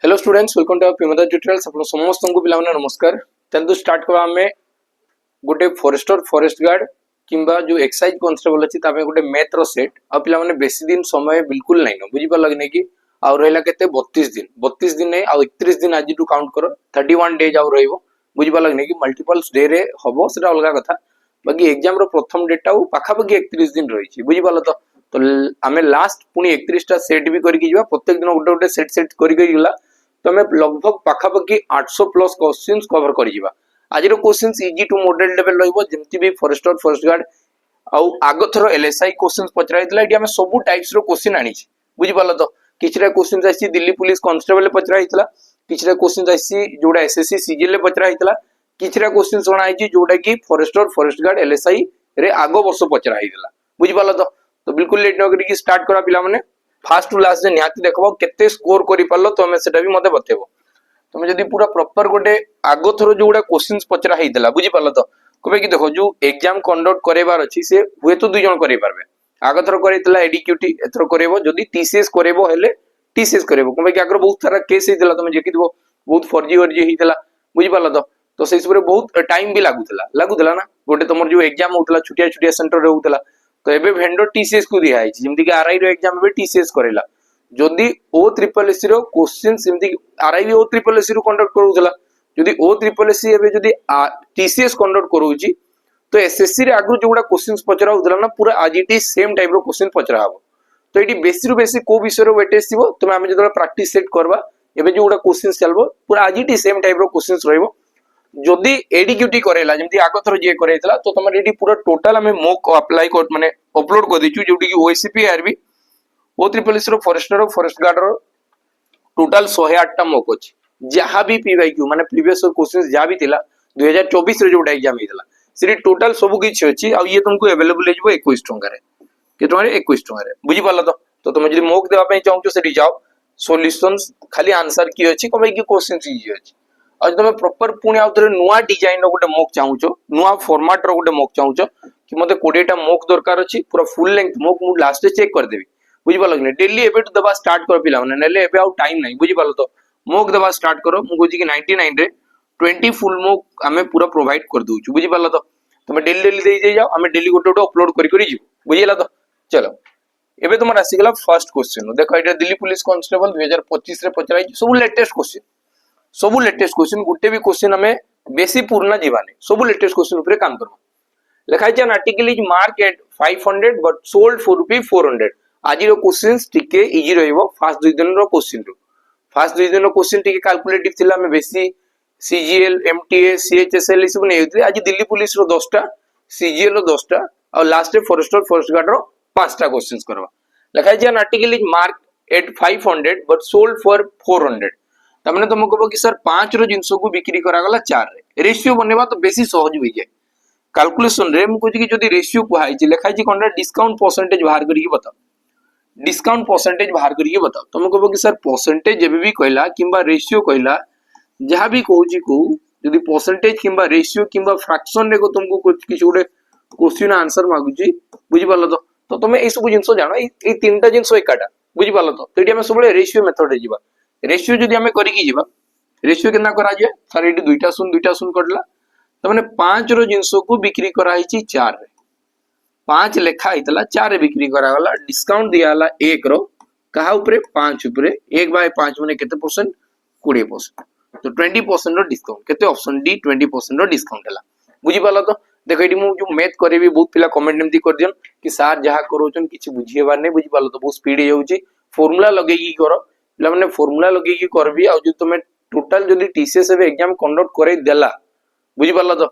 Hello students, welcome to Pimda tutorials. आपण समस्त को पिला माने नमस्कार। चलतो स्टार्ट करबा हमें गोटे फॉरेस्टर फॉरेस्ट गार्ड किंबा जो एक्साइज कांस्टेबल अछि तामे गोटे मैथ रो सेट आ पिला माने बेसी दिन समय बिल्कुल नै न बुझी पाला कि आ रहला केते 32 दिन नै आ 31 दिन आज टू काउंट करो 31 डेज आ रहइबो बुझी पाला कि मल्टीपल्स डे रे हबो सेटा अलगा कथा। बाकी एग्जाम रो प्रथम डेट टा पाखा पाखी 31 दिन रही छी बुझी पाला। तो आमे लास्ट पुनी 31 टा सेट भी करके जीवा, प्रत्येक दिन गोटे गोटे सेट करके गला तो हमें लगभग पाखापाखि 800 प्लस क्वेश्चंस कवर कर जीवा। आज रो questions easy to moderate level रहइबो, जेमति भी फॉरेस्टर फॉरेस्ट गार्ड आउ आगो थरो एलएसआई क्वेश्चंस पचराइतला। एटी हमें सब टाइप्स रो क्वेश्चन आनी छी बुझी पाला। तो किछरा क्वेश्चन आसी दिल्ली पुलिस कांस्टेबल पचराइतला, किछरा क्वेश्चन आसी जोडा एसएससी सीजीएल ले पचराइतला, किछरा क्वेश्चन सोना आइची जोडा की फॉरेस्टर फॉरेस्ट गार्ड एलएसआई रे आगो वर्ष पचराइतला बुझी पाला। तो बिल्कुल लेट न करी स्टार्ट करा पिला माने फास्ट टू लास्ट जे निहाती देखबो केते स्कोर करि पालो तो हमें सेटा भी मते बतेबो। तुम जदी पूरा प्रॉपर गोटे आगो थरो जोडा क्वेश्चंस पचरा हेइतला बुझी पालो तो कबे कि देखो जो एग्जाम कंडक्ट करेबार अछि से हुए तो दुई जन करि पारबे। आगो थरो करितला एडीक्यूटी एथरो करेबो, जदी टीसीएस करेबो हेले टीसीएस करेबो कबे कि आगर बहुत सारा केस हेइतला तुम जेकितबो बहुत फर्जी वर्जी हेइतला बुझी पालो। तो से सबरे बहुत टाइम भी लागुतला ना गोटे तुमर जो एग्जाम होतला छुटिया छुटिया सेंटर रे होतला। तो एबे वेंडर टीसीएस को दिया है जेमति कि आरआई रो एग्जाम में टीसीएस करेला। जदि ओ ट्रिपल एससी रो क्वेश्चन जेमति आरआई भी ओ ट्रिपल एससी रो कंडक्ट करूतला, जदि ओ ट्रिपल एससी एबे जदि टीसीएस कंडक्ट करूची तो एसएससी रे आगु जोडा क्वेश्चंस पचरा होतला ना पूरा आज इट सेम टाइप रो क्वेश्चन पचरा हबो। तो एटी बेसी रो बेसी को विषय रो वेटेज थिबो तुम आमे जदि प्रैक्टिस सेट करबा एबे जोडा क्वेश्चंस चलबो पूरा आज इट सेम टाइप रो क्वेश्चंस रहइबो। जदि एडीक्यूटी करेला जेमति आगो थरो जे करेतला तो तमर एटी पूरा टोटल हमें मॉक अप्लाई कर माने अपलोड कर दिचु जोटी कि ओएससीपी आरबी ओ ट्रिपल एस रो फॉरेस्टर रो फॉरेस्ट गार्ड रो टोटल 108 टा मॉक अछि। जहां भी पीवाईक्यू माने प्रीवियस क्वेश्चंस जा भी थिला 2024 रे जोटा एग्जाम हेतला सेठी टोटल सब किछ अछि। आ ये तुमको अवेलेबल हेजबो 21 टंका रे के तुम्हारे 21 टंका रे बुझी पाला। तो तुम जदी मॉक देबा पई चाहू सेठी जाओ सॉल्यूशंस खाली आंसर की अछि कबे कि क्वेश्चंस इजी अछि। आज तुम प्रॉपर पुणी आउथरे नुआ डिजाइन रो गोटे मॉक चाहूचो, नुआ फॉर्मेट रो गोटे मॉक चाहूचो कि मते 20 टा मॉक दरकार अछि पूरा फुल लेंथ मॉक मु लास्ट रे चेक कर देबी बुझी पालो कि डेली एबे तो दबा स्टार्ट कर पिला माने नेले एबे आउ टाइम नाही बुझी पालो। तो मॉक दबा स्टार्ट करो मु कोजी कि 99 रे 20 फुल मॉक हमें पूरा प्रोवाइड कर दोछु बुझी पालो। तो तुम डेली डेली दे जाओ हमें डेली गोटे गोटे अपलोड करी करी जीव बुझिला। तो चलो एबे तुम आसी गला फर्स्ट क्वेश्चन देखो एटा दिल्ली पुलिस कांस्टेबल 2025 रे पचराई सब लेटेस्ट क्वेश्चन, सब लेटेस्ट क्वेश्चन गोटे भी क्वेश्चन हमें बेसी पुराना जीवाने सब लेटेस्ट क्वेश्चन ऊपर काम करबो। लिखा है article is mark at 500 but sold for rupee 400। आज रो क्वेश्चंस टिके इजी रहइबो फास्ट दुई दिन रो क्वेश्चन टू फास्ट दुई दिन रो क्वेश्चन टिके कैलकुलेटिव थिला हमें बेसी सीजीएल एमटीए सीएचएसएल ई सब नै होतले। आज दिल्ली पुलिस रो 10 टा सीजीएल रो 10 टा और लास्ट रे फॉरेस्टर फॉरेस्ट गार्ड रो 5 टा क्वेश्चंस करबा। लिखा है article is mark at 500 but sold for 400 तमने तुम कहबो कि सर 5 रो जिंस को बिक्री करा गला 4 रे रेशियो बनेबा तो बेसी सहज होई जाय कैलकुलेशन रे। मु कहजी कि जदी रेशियो कुहाई छि लिखाई छि कोनरा डिस्काउंट परसेंटेज बाहर करिके बताओ, डिस्काउंट परसेंटेज बाहर करिके बताओ। तुम कहबो कि सर परसेंटेज जेबे भी कहला किंबा रेशियो कहला जहां भी कहूची को जदी परसेंटेज किंबा रेशियो किंबा फ्रैक्शन रे को तुमको किछ गुडे क्वेश्चन आंसर मागुची बुझी पालो। तो तुम ए सब जिंस जानो ए तीनटा जिंस एकाटा बुझी पालो। तो एटी हम सब रेशियो मेथड रे जीवा। रेशियो जदी हमें करिकी जीवा रेशियो केना करा जाय सर एटी दुईटा शून्य करला त माने 5 रो जिंसो को बिक्री करा हिची 4 रे 5 लेखा हितला 4 रे बिक्री करा गला डिस्काउंट दिया हला 1 रो कहा ऊपर 5 ऊपर 1 बाय 5 माने केते परसेंट 20%। तो 20% रो डिस्काउंट केते ऑप्शन डी 20% रो डिस्काउंट हला बुझी पाला। तो देखो एटी मु जो मैथ करेबी बहुत पिला कमेंट एमती कर दियन कि सर जहा करोचन किछि बुझिएबार नै बुझी पालो। तो बहुत स्पीड हे होउची फार्मूला लगेगी करो पिला माने फार्मूला लगेगी करबी आ जो तुमे टोटल जदी टीसीएस एबे एग्जाम कंडक्ट करे देला बुझी पाला। तो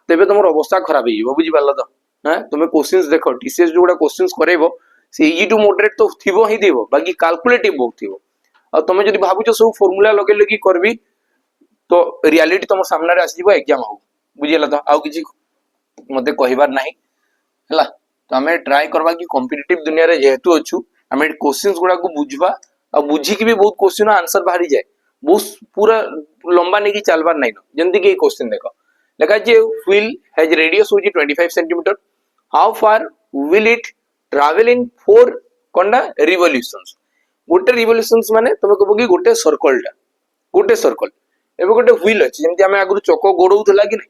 तेबे तुमर अवस्था खराब हे जीवो बुझी पाला। तो हां तुमे क्वेश्चंस देखो टीसीएस जोडा क्वेश्चंस करेबो से इजी टू मॉडरेट तो थिबो ही देबो बाकी कैलकुलेटिव बहुत थिबो। आ तुमे जदी भाबुचो सब फार्मूला लगे लगी करबी तो रियलिटी तुम सामने रे आसी जीवो एग्जाम हो बुझिला। तो आउ किछि मते कहिबार नाही हला। तो हमें ट्राई करबा कि कॉम्पिटिटिव दुनिया रे जेहेतु अछु हमें क्वेश्चंस गुडा को बुझबा आ बुझी कि भी बहुत क्वेश्चन आंसर बाहरी जाए बहुत पूरा लंबा नहीं कि चलबार नहीं न जंदी के क्वेश्चन देखो लिखा जे व्हील हैज रेडियस होची 25 centimetre how far will it travel in 4 Konda revolutions. गोटे रिवोल्यूशंस माने तुम कहबो कि गोटे सर्कल टा गोटे सर्कल एबे गोटे व्हील अछि जेमति हमें आगु चक गोडौथला कि नै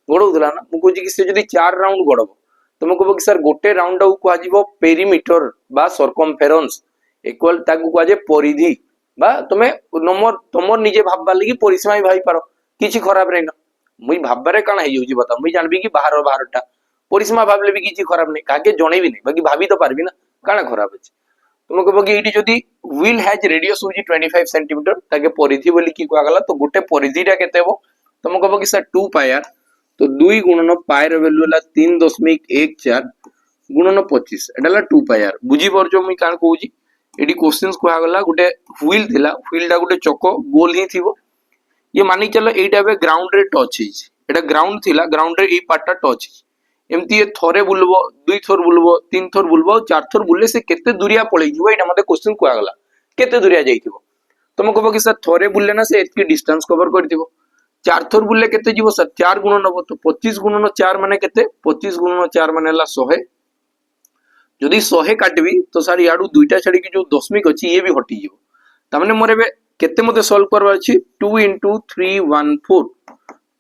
गोडौथला ना मु कहूची कि से जदी 4 राउंड गोडबो तुम कहबो कि सर गोटे राउंड को आजिबो पेरीमीटर बा सर्कमफेरेंस इक्वल ताकू को आजे परिधि बा तुमे नंबर तुमर निजे भाबबा लगी परिसीमा भी भाई पारो किछि खराब रे ना मुई भाबबारे काना हे होजी बता मुई जानबी कि बाहरटा परिसीमा भाबले भी किछि खराब नै काके जणेबी नै बाकी भाबी तो पारबी ना काना खराब अछि तुम कहबो कि एटी जदी व्हील हैज रेडियस होजी 25 सेंटीमीटर ताके परिधि बोली की कोआ गला तो गोटे परिधिटा केते हो तुम कहबो कि सर 2 पाई आर तो 2 गुणन पाई र वैल्यू हला 3.14 गुणन 25 एडाला 2 पाई आर बुझी परजो मुई कान कहूजी एडी क्वेश्चंस कोआ गला गोटे व्हील थिला व्हीलटा गोटे चको गोल ही थिबो ये मानि चलो एटा बे ग्राउंड रे टच हिज एटा ग्राउंड थिला ग्राउंड रे ए पार्टटा टच हिज एमती ये थोरे बुलबो दुई थोर बुलबो तीन थोर बुलबो चार थोर बुलले से केते दूरिया पळै जिवो एटा मते क्वेश्चन कोआ गला केते दूरिया जाइथिबो तुम कहबो कि सर थोरे बुलले ना से एतकी डिस्टेंस कवर करथिबो चार थोर बुलले केते जिवो सर 4 गुण नबो तो 25 गुणन 4 माने केते 25 गुणन 4 माने हला 100 जदि 100 काटबी तो सर याडू दुईटा छाडी कि जो दशमिक अछि ये भी हटि जिवो तामने मोरे बे केते मते सॉल्व करबा अछि 2 * 3 1 4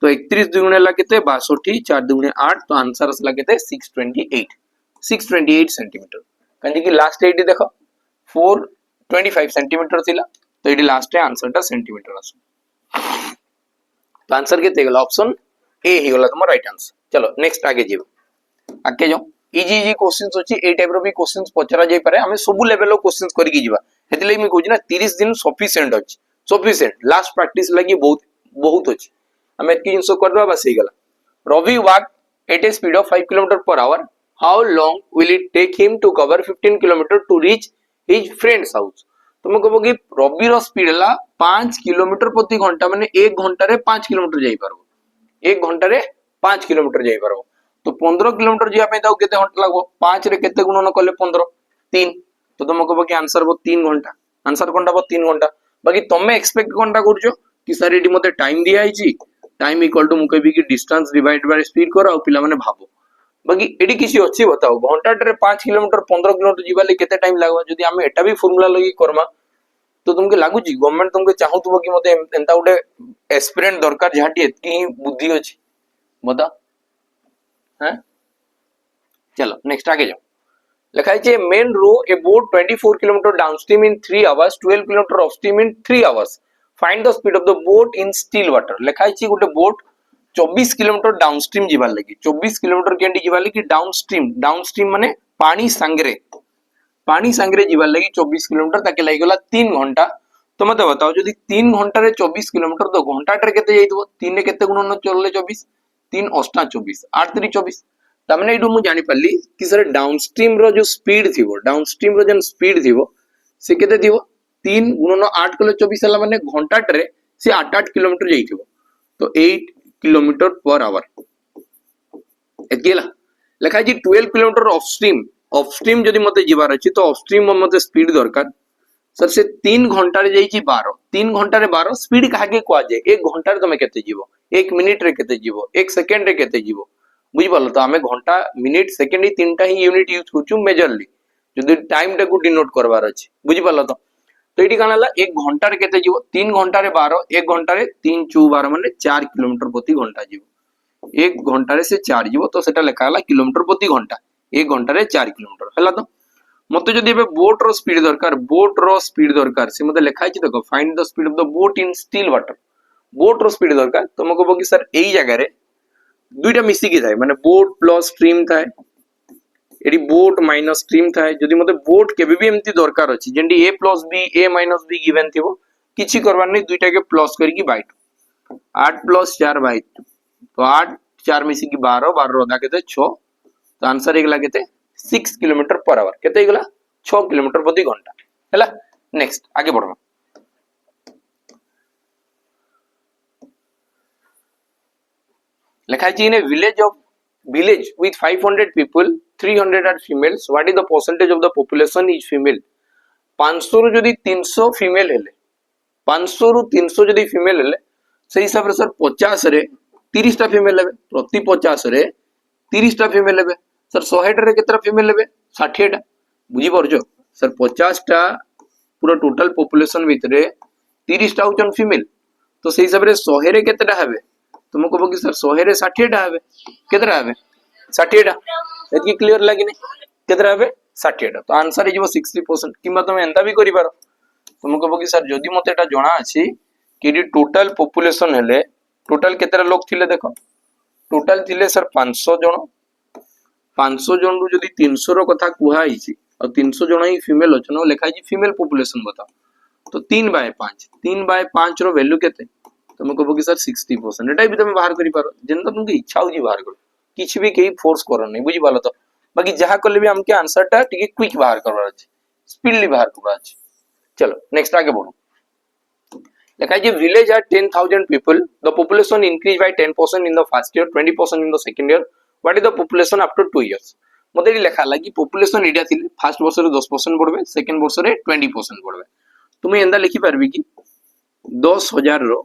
तो 31 दुगुणे ला केते 62 4 दुगुणे 8 तो आंसर असला केते 628 सेंटीमीटर कांजे कि लास्ट एटी देखो 425 सेंटीमीटर थिला तो एटी लास्ट आंसर टा सेंटीमीटर आसु तो आंसर केते गेला ऑप्शन ए ही गेला तुम राइट आंसर चलो नेक्स्ट आगे जीव आगे जाओ इजी इजी क्वेश्चंस अछि ए टाइप रो भी क्वेश्चंस पचरा जाय पारे हमें सब लेवल रो क्वेश्चंस करि की जीवा हेतले मी कहू ना 30 दिन सफिशिएंट अछि सफिशिएंट लास्ट प्रैक्टिस लगी बहुत बहुत अछि हमें एतकी जिंस करबा बस हे गेला Ravi walk at a speed of 5 km/h how long will it take him to cover 15 km to reach his friend's house तुम कहबो कि रवि रो स्पीड ला 5 किलोमीटर प्रति घंटा माने 1 घंटा रे 5 किलोमीटर जाई पारबो 1 घंटा रे 5 किलोमीटर जाई पारबो तो 15 किलोमीटर जिया पे दाउ केते घंटा लागो 5 रे केते गुणन करले 15 3 तो तुम कहबो कि आंसर बो 3 घंटा आंसर कोनटा बो 3 घंटा बाकी तमे एक्सपेक्ट कोनटा करजो कि सर एडी मते टाइम दिया आइची टाइम इक्वल टू मु कहबी कि डिस्टेंस डिवाइड बाय स्पीड करो पिला माने भाबो बाकी एडी किसी अछि बताओ घंटा रे 5 किलोमीटर 15 किलोमीटर जीवाले केते टाइम लागो जदी हमें एटा भी फार्मूला लगी करमा तो तुमके लागु जी गवर्नमेंट तुमके चाहूतबो कि मते एंता उडे एस्पिरेंट दरकार झाटी एतकी बुद्धि अछि बता हैं चलो नेक्स्ट आगे जाओ लिखा है men row a boat 24 kilometre downstream in 3 hours 12 kilometre upstream in 3 hours find the speed of the boat in still water लिखा है गोटे बोट 24 किलोमीटर डाउनस्ट्रीम जीवार लगी 24 किलोमीटर केंडी जीवार लगी डाउनस्ट्रीम माने पानी सांगरे जीवार लगी 24 किलोमीटर ताके लागि गला 3 घंटा तो मते बताओ जदी 3 घंटा रे 24 किलोमीटर तो घंटा रे केते जाइतबो 3 रे केते गुणन चलले 24 3 8 24 8 3 24 तमने इडू मु जानि पल्ली कि सर डाउनस्ट्रीम रो जो स्पीड थिबो डाउनस्ट्रीम रो जन स्पीड थिबो से केते थिबो 3 गुणन 8 कले 24 हला माने घंटा रे से 8 किलोमीटर जाइथिबो तो 8 किलोमीटर पर आवर एकेला लिखा जी 12 किलोमीटर ऑफस्ट्रीम जदी मते जीवार अछि तो ऑफस्ट्रीम मते स्पीड दरकार सर से 3 घंटा रे जाई छी 12 3 घंटा रे 12 स्पीड काहे को आ जाय 1 घंटा रे तमे केते जीवो 1 मिनिट रे केते जीवो 1 सेकंड रे केते जीवो बुझि पालो तो हमें घंटा मिनिट सेकंड ही तीनटा ही यूनिट यूज करछु मेजरली जदी टाइम टा को डिनोट करबार अछि बुझि पालो तो एटी कानाला 1 घंटा रे केते जीवो 3 घंटा रे 12 1 घंटा रे 3 चू 12 माने 4 किलोमीटर प्रति घंटा जीवो 1 घंटा रे से 4 जीवो तो सेटा लेखा हला किलोमीटर प्रति घंटा 1 घंटा रे 4 किलोमीटर हला तो मते जदी बे बोट रो स्पीड दरकार से मते लेखा छि देखो find the speed of the boat in still water boat रो स्पीड दरकार तुम कहबो कि सर एई जगह रे दुईटा मिसी की थाए माने बोट प्लस स्ट्रीम थाए एडी बोट माइनस स्ट्रीम थाए जदी मते बोट केबे भी एमती दरकार अछि जेंडी a + b a - b given थिबो किछि करबार नै दुईटा के प्लस करी बाय 8 + 4 बाय तो 8 4 मिसी की 12 12 रोदा केते 6 तो आंसर हेगला केते 6 किलोमीटर पर आवर केते हेगला 6 किलोमीटर प्रति घंटा हैला नेक्स्ट आगे बढ़ो लिखा है इन ए village with 500 people 300 are females what is the percentage of the population is female 500 रु जदी 300 फीमेल हेले 500 रु 300 जदी फीमेल हेले से हिसाब रे सर 50 रे 30 टा फीमेल हेबे प्रति 50 रे 30 टा फीमेल हेबे सर 100 रे केतरा फीमेल हेबे 60 टा बुझी परजो सर 50 टा पूरा टोटल पॉपुलेशन भितरे 30 टा होचन फीमेल तो से हिसाब रे 100 रे केतेटा हेबे तुम कहबो कि सर 100 रे 60 टा हेबे केतेटा हेबे 60 टा एतकी क्लियर लागिनी केतेटा हेबे 60 टा तो आंसर हे जिवो 60% किबा तुम एंता भी करि पारो तुम कहबो कि सर जदी मते एटा जणा अछि कि टोटल पॉपुलेशन हेले टोटल केतेटा लोग थिले देखो टोटल थिले सर 500 जण 500 जन रु जदी 300 रो कथा कुहा आइछि और 300 जन ही फीमेल अछन लेखा आइछि फीमेल पॉपुलेशन बताओ तो 3/5 रो वैल्यू केते तुम कहबो कि सर 60% एटा भी तुम बाहर करि पारो जेन तुमके इच्छा होजी बाहर करो किछ भी केही फोर्स करो नै बुझि पालो तो बाकी जहा करले भी हमके आंसर टा टिके क्विक बाहर करबार अछि स्पीडली बाहर करबार अछि चलो नेक्स्ट आगे बढ़ो लेखा आइछि village are 10,000 people the population increased by 10% in the first year 20% in the second year what is the population after 2 years मते लेखा लागी पॉपुलेशन एडिया थिले फर्स्ट वर्ष रे 10% बढ़बे सेकंड वर्ष रे 20% बढ़बे तुम एंदा लिखि पारबी कि 10,000 रो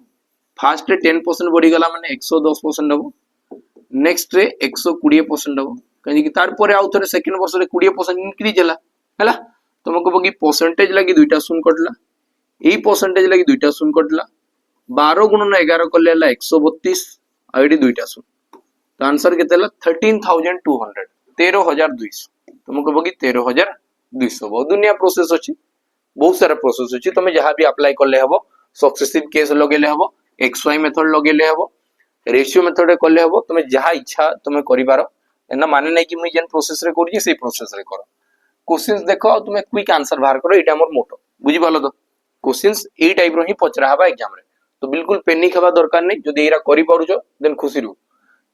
फर्स्ट रे 10% बढ़ी गला माने 110% हबो नेक्स्ट रे 120% हबो कहि कि तार परे आउ थरे सेकंड वर्ष रे 20% इंक्रीज हला तुम कहबो कि परसेंटेज लागी दुईटा शून्य कटला एई परसेंटेज लागी दुईटा शून्य कटला 12 गुणन 11 करले हला 132 आ एडी दुईटा शून्य तो आंसर केते हला 13,200 13,200 तुम कहबो कि 13,200 बहुत दुनिया प्रोसेस अछि बहुत सारा प्रोसेस अछि तुम जहां भी अप्लाई करले हबो सक्सेसिव केस लगेले हबो xy मेथड लगेले हबो रेशियो मेथड करले हबो तुम जहां इच्छा तुम करि पारो एना माने नै कि मुई जेन प्रोसेस रे करि से प्रोसेस रे करो क्वेश्चंस देखो तुम क्विक आंसर बाहर करो एटा हमर मोटो बुझि पालो तो क्वेश्चंस ए टाइप रो ही पचरा हबा एग्जाम रे तो बिल्कुल पेनिक हवा दरकार नै जदी एरा करि पारुछो देन खुशी रु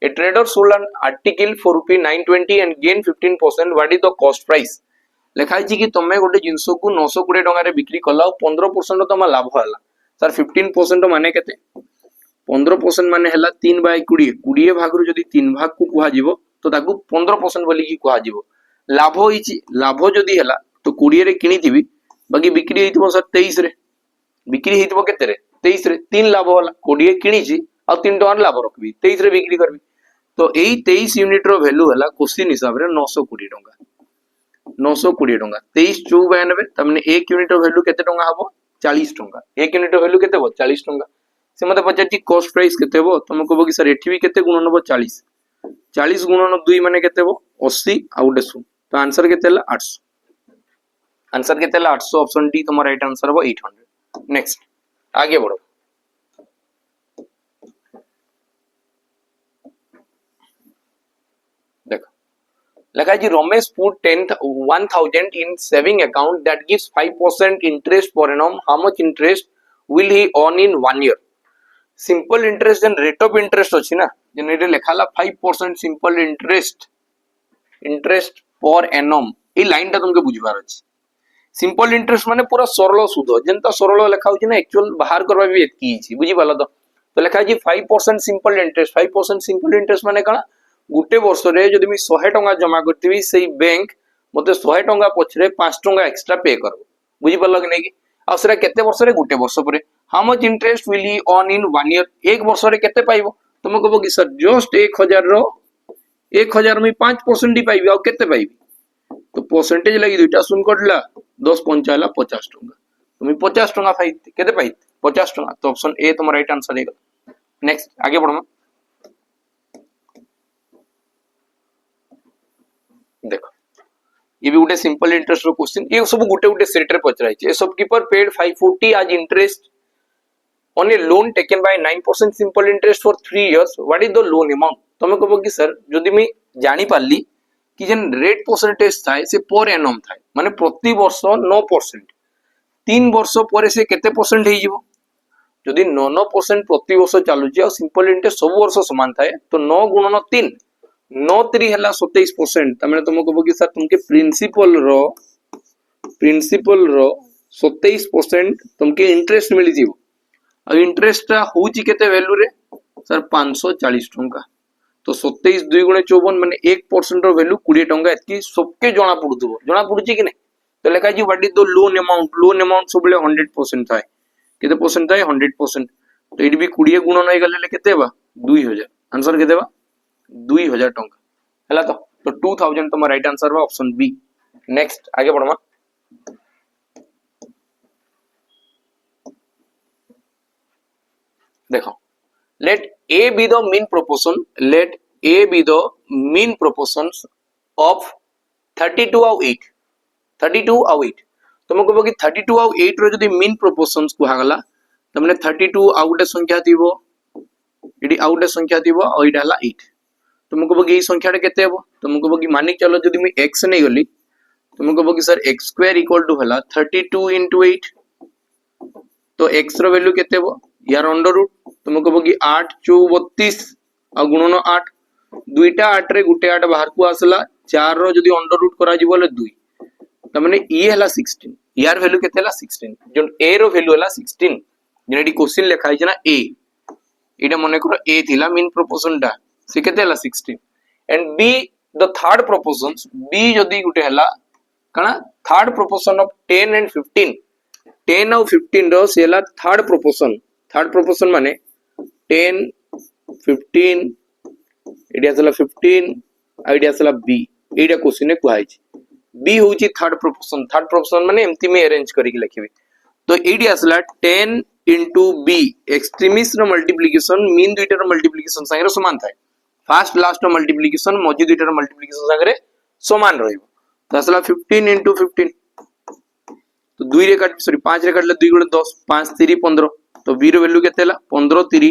A trader sold an article for rupee 920 and gained 15%. What is the cost price? लेखा है कि तमे गोटे जिंस को 920 टंका रे बिक्री कला 15% तमा लाभ होला सर 15% माने केते 15% माने हला 3/20 20 भाग रु जदी 3 भाग को कुहा जीवो तो ताकू 15% बोली की कुहा जीवो लाभ होईची लाभ जदी हला तो 20 रे किनी थिबी बाकी बिक्री हेतिबो सर 23 रे बिक्री हेतिबो केते रे 23 रे 3 लाभ होला 20 किनीची आ 3 टका लाभ रखबी 23 रे बिक्री करबी तो एई 23 यूनिट रो वैल्यू हला क्वेश्चन हिसाब रे 920 टंका 920 टंका 23 चौ 92 तमने 1 यूनिट रो वैल्यू केते टंका हबो 40 टंका 1 यूनिट रो वैल्यू केते हो 40 टंका से मते पचाची कॉस्ट प्राइस केते हो तुम कहबो कि सर एठी भी केते गुणन हो 40 40 गुणन 2 माने केते हो 80 आ उडे सु तो आंसर केते हला 800 आंसर केते हला 800 ऑप्शन डी तुम्हारा राइट आंसर हो 800 नेक्स्ट आगे बढ़ो लगा जी Ramesh put 1,000 in saving account that gives 5% interest per annum. How much interest will he earn in 1 year? Simple interest and rate of interest अछि ना जेनेरे लेखाला 5% simple interest per annum ए line टा तुमके बुझबार अछि simple interest माने पूरा सरल सूद जेंता सरल लेखा होछि ना एक्चुअल बाहर करबा भी एतकी छी बुझि पालो तो लेखा जी 5% सिंपल इंटरेस्ट 5% सिंपल इंटरेस्ट माने कणा गुटे वर्ष रे जदि मी 100 टंका जमा करथिबी सेही बैंक मते 100 टंका पछरे 5 टंका एक्स्ट्रा पे करबो बुझि पल्ला कि नै कि आ सेरा केते वर्ष रे गुटे वर्ष परे how much interest will he earn in 1 year एक वर्ष रे केते पाइबो तुम कहबो कि सर जस्ट 1000 रो 1000 में 5% ही पाइबी आ केते पाइबी तो परसेंटेज लगी दुईटा सुन कटला 10 पंचाला 50 टंका तुम 50 टंका पाइ केते पाइ 50 टंका तो ऑप्शन ए तुम्हारा राइट आंसर है नेक्स्ट आगे बढ़ो देखो ये भी गोटे सिंपल इंटरेस्ट रो क्वेश्चन ये सब गोटे गोटे सेट रे पचराई छै सब keeper paid 540 as interest on a loan taken by 9% simple interest for 3 years what is the loan amount तमे कहबो कि सर जदी मी जानि पाली कि जन रेट परसेंटेज थाए से पर एनम थाए माने प्रति वर्ष 9% 3 वर्ष परे से केते परसेंट हे जिवो जदी 9% प्रति वर्ष चालू जे सिंपल इंटरेस्ट सब वर्ष समान थाए तो 9 गुणन 3 9 3 हला 27% तमे तुम कहबो कि सर तुमके प्रिंसिपल रो 27% तुमके इंटरेस्ट मिली जिवो आ इंटरेस्ट ता होची केते वैल्यू रे सर 540 टंका तो 27 2 गुणे 54 माने 1% रो वैल्यू 20 टंका एतकी सबके जणा पडुची कि नै तो लेखा जी what is the loan amount सबले 100% थाए केते परसेंट थाए 100% तो एडी भी 20 गुणन होय गले केते बा 2000 आंसर केते बा 2000 टंका हला तो 2000 तुम्हारा राइट आंसर बा ऑप्शन बी नेक्स्ट आगे बढ़मा देखो let a be the mean proportion, let a be the mean proportions of 32 ଆଉ 8 32 ଆଉ 8 तुम कहबो कि 32 ଆଉ 8 रो जदी mean proportions को हागला तमने 32 ଆଉ गुटे संख्या थिबो एडी ଆଉ गुटे संख्या थिबो और एडा हला 8 तुम कहबो कि ई संख्याटा केते हेबो तुम कहबो कि मानिक चलो जदी मैं x नै गली तुम कहबो कि sir x square equal to हला 32 into 8 तो x रो वैल्यू केते हेबो यार अंडर रूट तुम कहबो कि 8 * 32 आ गुणन 8 दुईटा 8 रे गुटे 8 बाहर को आसला 4 रो जदी अंडर रूट करा जिवो ले 2 त माने ई हला 16 यार वैल्यू केते हला 16 जो a रो वैल्यू हला 16 जेडी क्वेश्चन लिखा है ना a एटा मने करो a थिला मीन प्रोपोर्शन टा से केते हला 16 and b the third proportions b जदी गुटे हला कना थर्ड प्रोपोर्शन ऑफ 10 एंड 15 10 और 15 रो से हला थर्ड प्रोपोर्शन माने 10 15 एडी असला 15 आइडिया असला b एडा क्वेश्चन ने कुहाई छी b होची थर्ड प्रोपोर्शन माने एम्ति में अरेंज करी के लिखबे तो एडी असला 10 into b एक्सट्रीमिस रो मल्टीप्लिकेशन मीन दुइटा रो मल्टीप्लिकेशन संगे समान थाए फर्स्ट लास्ट रो मल्टीप्लिकेशन मझी दुइटा रो मल्टीप्लिकेशन संगे समान रहइबो तो असला 15 into 15 तो 2 रे काट सॉरी 5 रे काटले 2 गुणे 10 5 3 15 तो b रो वैल्यू केते हला 15 3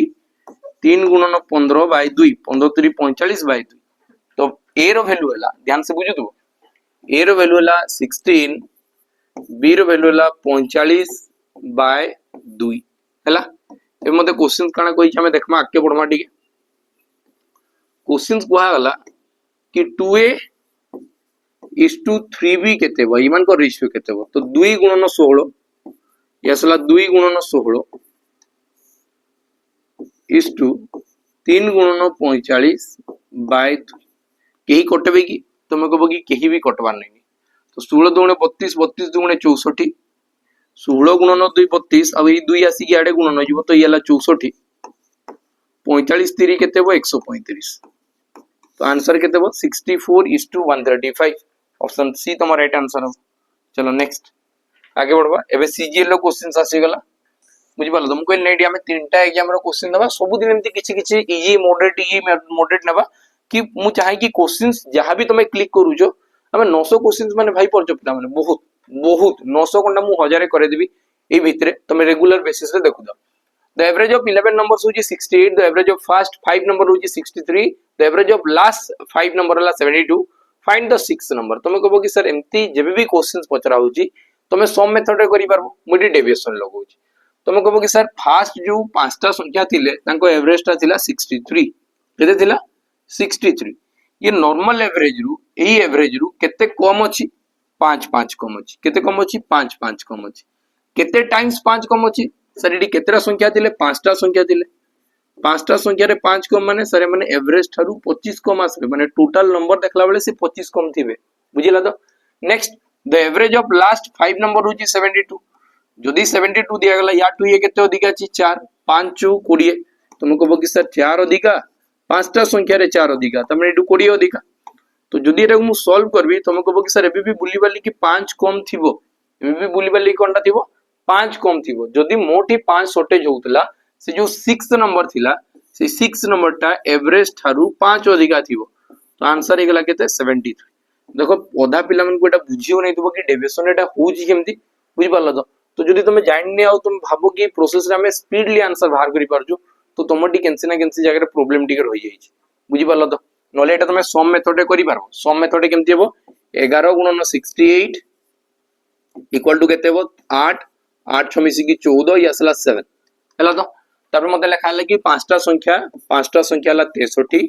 3 गुणन 15 बाय 2 15 3 45 बाय 2 तो a रो वैल्यू हला ध्यान से बुझु तो a रो वैल्यू हला 16 b रो वैल्यू हला 45 बाय 2 हला ए मते क्वेश्चन काना कोइ हमें देखमा आके पढमा ठीक क्वेश्चंस कुहा गला कि 2a is to 3b केते बा इमान को रेशियो केते बा तो 2 गुणन 16 यसला 2 गुणन 16 is to 3 गुणन 45 बाय 2 केही कटबे कि तुम कहबो कि केही भी कटबार नहीं तो 16 दुणे 32 32 दुणे 64 16 गुणन 2 32 अब ई 2 आसी कि आडे गुणन जिवो तो येला 64 45 3 केते बो 135 तो आंसर केते बो 64:135 ऑप्शन सी तमर राइट आंसर हो चलो नेक्स्ट आगे बढ़बा एबे सीजीएल रो क्वेश्चंस आसी गला बुझि पालो तुम कोइ नेडी हमें तीनटा एग्जाम रो क्वेश्चन दबा सब दिन एमती किछि किछि इजी मॉडरेट नबा कि मु चाहे कि क्वेश्चंस जहां भी तुम क्लिक करू जो हमें 900 क्वेश्चंस माने भाई परजो पिता माने बहुत 900 कोंडा मु 1000 करे देबी ए भितरे तुम रेगुलर बेसिस रे देखु दो the average of 11 numbers होची 68 the average of first 5 number होची 63 the average of last 5 number हला 72 find the 6th number तुम कहबो कि सर एमती जेबे भी क्वेश्चंस पचरा होची तुम सम मेथड रे करि पारबो मुडी डेविएशन लगौची तुम कहबो कि सर फास्ट जो पांचटा संख्या थिले तांको एवरेज ता थिला 63 केते थिला 63 ये नॉर्मल एवरेज रु एई एवरेज रु केते कम अछि 5 5 कम अछि केते कम अछि 5 5 कम अछि केते टाइम्स 5 कम अछि सर एडी केतेरा संख्या थिले पांचटा संख्या थिले पांचटा संख्या रे 5 कम माने सर माने एवरेज थारु 25 कम आसबे माने टोटल नंबर देखला बेले से 25 कम थिबे बुझिला तो next the average of last 5 number होची 72 जदी 72 दिया गला या टू ये केते अधिका छी 4 5 2 20 तुम कहबो कि सर 4 अधिका पांचटा संख्या रे 4 अधिका तमने एडु 20 अधिका तो जदी रे मु सॉल्व करबी तुम कहबो कि सर एबे भी बुली वाली कि 5 कम थिबो एबे भी बुली वाली कोनटा थिबो 5 कम थिबो जदी मोटी 5 शॉर्टेज होतला से जो 6 नंबर थिला से 6 नंबर टा एवरेज थारु 5 अधिका थिबो तो आंसर हे गला केते 73 देखो ओधा पिला मन को एटा बुझियो नै थिबो कि डेविएशन एटा होजी केमती बुझि पालो तो जदी तुम जानने आउ तुम भाबो कि प्रोसेस रे हमें स्पीडली आंसर बाहर करि पारजो तो तुमटी केनसी ना केनसी जगह रे प्रॉब्लम टिकर होई जाई छी बुझि पालो तो नले एटा तुम सम मेथड रे करि पारबो सम मेथड केमती हेबो 11 गुणन 68 इक्वल टू केते हेबो 8 8 6 मिसी की 14 या असला 7 हला तो तापर मते लिखा हला कि पांचटा संख्या हला 63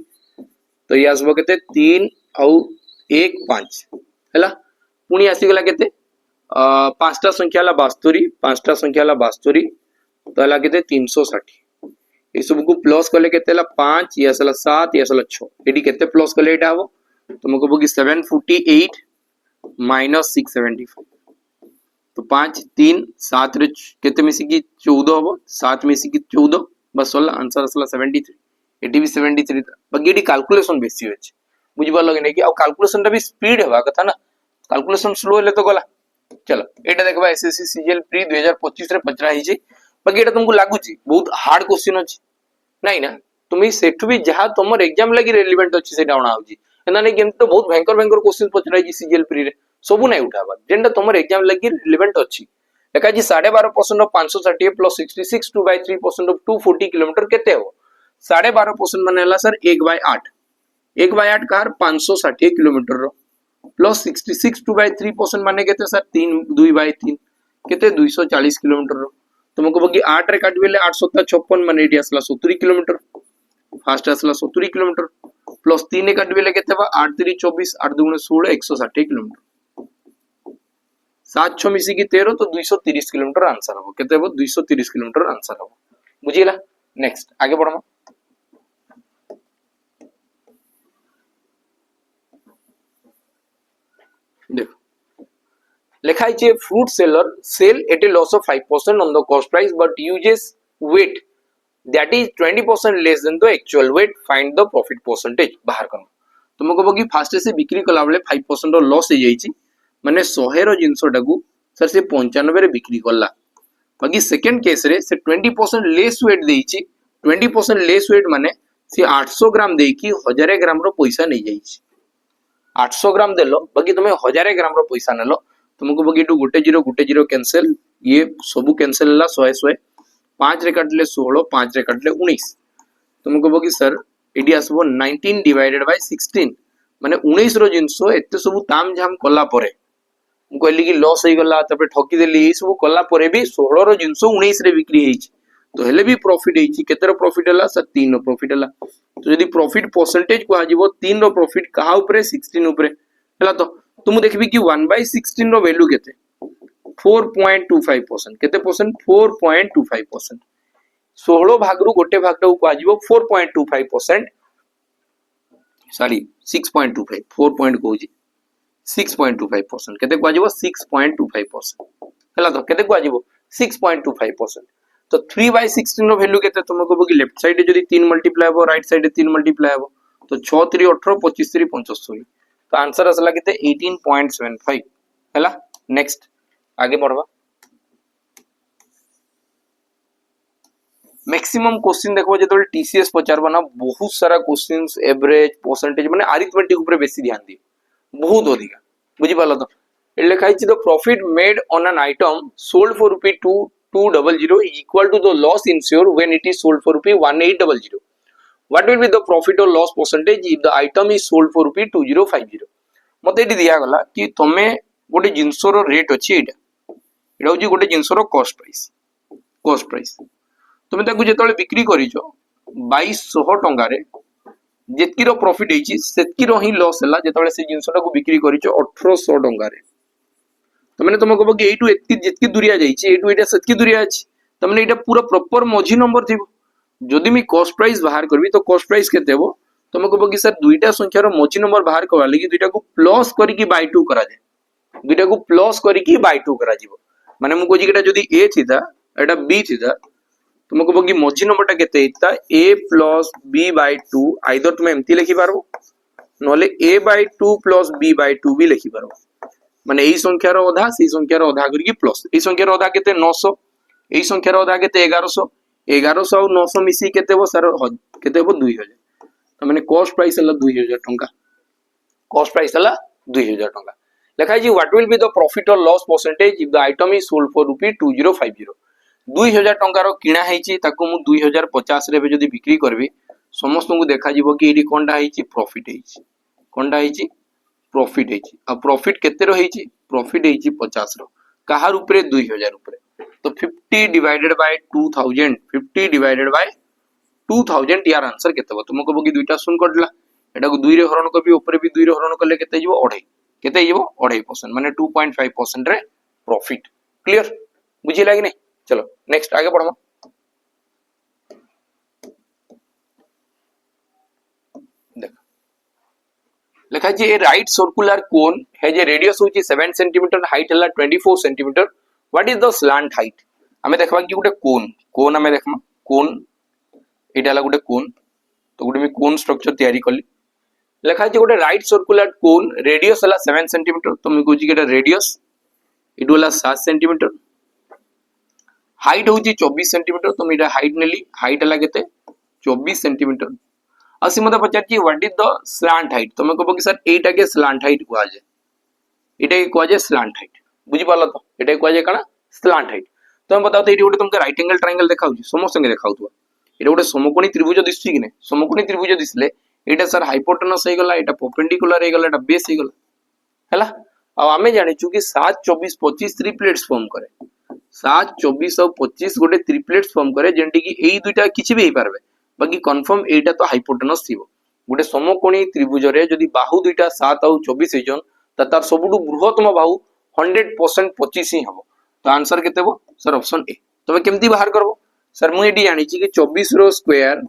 तो ये आसबो केते 3 और 1 5 हला पुनी आसी गला केते पांचटा संख्या हला 72 तो हला केते 360 ए सब को प्लस करले केते हला 5 या असला 7 या असला 6 एडी केते प्लस करले एटा हबो तुम कहबो कि 748 माइनस 675 तो 5 3 7 रे केते मिसी की 14 हबो 7 मिसी की 14 बस होला आंसर असला 73 एटी भी 73 था बाकी एटी कैलकुलेशन बेसी होछ बुझि पालो कि नै कि आ कैलकुलेशन टा भी स्पीड हेबा कथा ना कैलकुलेशन स्लो हेले तो गला चलो एटा देखबा एसएससी सीजीएल प्री 2025 रे पचरा हिची बाकी एटा तुमको लागुची बहुत हार्ड क्वेश्चन अछि नाही ना तुम्ही सेठु भी जहां तुमर एग्जाम लागि रेलेवेंट अछि सेटा अणा होची एना नै गेम तो बहुत भयंकर भयंकर क्वेश्चन पचराई जी सीजीएल प्री रे सबु नै उठाबा जेंडा तुमर एग्जाम लागि रेलेवेंट अछि देखा जी 12.5% ऑफ 560 प्लस 66 2/3% ऑफ 240 किलोमीटर केते हो 12.5% माने हला सर 1/8 1/8 कार 560 किलोमीटर रो प्लस 66 2/3% माने केते सर 3 2/3 केते 240 किलोमीटर रो तुमको बगी 8 रे काट बेले 8 7 56 माने एडी असला 70 किलोमीटर फास्ट असला 70 किलोमीटर प्लस 3 रे काट बेले केते बा 8 3 24 8 2 16 160 किलोमीटर 7 6 मिसी की 13 तो 230 किलोमीटर आंसर हो केते हो 230 किलोमीटर आंसर हो बुझिला नेक्स्ट आगे बढ़मा देखो लिखा है fruit seller sell at a loss of 5% on the cost price but uses weight that is 20% less than the actual weight find the profit percentage बाहर करना तुमको बगी फास्ट से बिक्री कला बेले 5% लॉस हो जाईची माने 100 रो जिंसटा को सर से 95 रे बिक्री करला बाकी सेकंड केस रे से 20% लेस वेट देईची 20% लेस वेट माने से 800 ग्राम देकी 1000 ग्राम रो पैसा नहीं जाईची 800 ग्राम देलो बाकी तुम्हें 1000 ग्राम रो पैसा नेलो तुमको बाकी टू गोटे जीरो कैंसिल ये सब कैंसिल ला 100 100 5 रे काटले 16 5 रे काटले 19 तुमको बाकी सर एडी आसबो 19 डिवाइडेड बाय 16 माने 19 रो जिंसो एते सब ताम झाम कला परे मु कहली कि लॉस हो गला तबे ठकी देली ए सब कला परे भी 16 रो जिंसो 19 रे बिक्री हेची तो हेले भी प्रॉफिट हेची केते रो प्रॉफिट हला सर 3 रो प्रॉफिट हला तो यदि प्रॉफिट परसेंटेज को आजिबो 3 रो प्रॉफिट कहा ऊपर 16 ऊपर हला तो तुम देखबी कि 1/16 रो वैल्यू केते 4.25% केते परसेंट 4.25% 16 भागरु गोटे भागटा को आजिबो 4.25% सॉरी 6.25 4 पॉइंट कहूची 6.25% केते को आजिबो 6.25% हला तो केते को आजिबो 6.25% तो 3/16 रो वैल्यू केते तुमको बगी लेफ्ट साइड रे जदी 3 मल्टीप्लाई हो राइट साइड रे 3 मल्टीप्लाई हो तो 6 3 18 25 3 75 तो आंसर असला केते 18.75 हला नेक्स्ट आगे बढ़वा मैक्सिमम क्वेश्चन देखबो जेतोल टीसीएस पचारबा ना बहुत सारा क्वेश्चंस एवरेज परसेंटेज माने अरिथमेटिक ऊपर बेसी ध्यान दियो बहुत अधिक बुझी पालो तो लिखा है the profit made on an item sold for ₹200 is equal to the loss incurred when it is sold for ₹1800 what will be the profit or loss percentage if the item is sold for ₹2050 मते eighty दिया गला कि तमे गोटे जिंसर rate अछि एटा एटा होची गोटे जिंसर cost price तुमे ताकू जेतले बिक्री करिजो 2200 टंका रे जेतकी रो प्रॉफिट हेची सेतकी रो ही लॉस हला जेतले से जिंसटा को बिक्री करिजो 1800 टंका रे तमने तुमको बगे एटू एतकी जेतकी दूरिया जाईची एटू एटा सेतकी दूरिया अछि तमने एटा पूरा प्रॉपर मझी नंबर थिबो जदि मी कॉस्ट प्राइस बाहर करबी तो कॉस्ट प्राइस केते हेबो तुमको बगे सर दुईटा संख्या रो मझी नंबर बाहर करबा लागि दुईटा को प्लस करिकि बाय 2 करा जाय दुईटा को प्लस करिकि बाय 2 करा जिवो माने मु कोजी केटा जदि a थिता एटा b थिता तुमको बगी मझी नंबर टा केते हिता a plus b by 2 either तुम एमती लिखि पारबो नले a by 2 plus b by 2 भी लिखि पारबो माने एई संख्या रो आधा सेई संख्या रो आधा करिकि प्लस एई संख्या रो आधा केते 900 एई संख्या रो आधा केते 1100 और 900 मिसी केते हो सर केते हो 2000 त माने कॉस्ट प्राइस हला 2000 टंका कॉस्ट प्राइस हला 2000 टंका लिखा जी what will be the profit और loss percentage if the item is sold for ₹2050 2000 टंका रो किना हेची ताको मु 2050 रे जदी बिक्री करबी समस्त को देखा जीवो कि एडी कोनडा हेची प्रॉफिट हेची कोनडा हेची प्रॉफिट हेची आ प्रॉफिट केते रो हेची प्रॉफिट हेची 50 रो कहार ऊपर 2000 ऊपर तो 50 डिवाइडेड बाय 2000 50 डिवाइडेड बाय 2000 यार आंसर केते हो तुमको बगी दुईटा शून्य कटला एटा को 2 रे हरण करबी ऊपर भी 2 रे हरण करले केते जीवो 2.5 केते जीवो 2.5% माने 2.5% रे प्रॉफिट क्लियर बुझी लागी नहीं चलो नेक्स्ट आगे बढ़ो देखो लिखा जी a right circular cone has a radius होची 7 सेंटीमीटर हाइट हला 24 centimetre what is the slant height हमें देखबा कि गुटे कोन हमें देखमा कोन एटा हला गुटे कोन तो गुटे मी कोन स्ट्रक्चर तयारी करली लिखा जी गुटे राइट सर्कुलर कोन रेडियस हला 7 सेंटीमीटर तो मी कहूची कि एटा रेडियस इडो हला 7 सेंटीमीटर हाइट होची 24 सेंटीमीटर तो मैं हाइट नेली हाइट हला केते 24 सेंटीमीटर आसी मते पचारची what is the slant height तमे कहबो कि सर एटा के स्लांट हाइट कुआ जाय एटा के कुआ जाय स्लांट हाइट बुझी पाला तो एटा कुआ जाय काना स्लांट हाइट तमे बताओ तो एटी गोटे तुमके राइट एंगल ट्रायंगल देखाउची समस्त संगे देखाउतबा एटा गोटे समकोणी त्रिभुज दिसची कि नै समकोणी त्रिभुज दिसले एटा सर हाइपोटेनस हे गला एटा परपेंडिकुलर हे गला एटा बेस हे गला हैला आ आमे जानिचु कि 7 24 25 ट्रिप्लेट्स फॉर्म करे 7 24 और 25 गोटे ट्रिप्लेट्स फॉर्म करे जेंटी कि एई दुइटा किछि भी हे पारबे बाकी कंफर्म एटा तो हाइपोटेनस थिबो गोटे समकोणी त्रिभुज रे जदी बाहु दुइटा 7 और 24 हेजन त तार सबुटु बृहत्तम बाहु 100% 25 ही हबो तो आंसर केते हो सर ऑप्शन ए तबे केमती बाहर करबो सर मु एडी जानि छि कि 24 रो स्क्वायर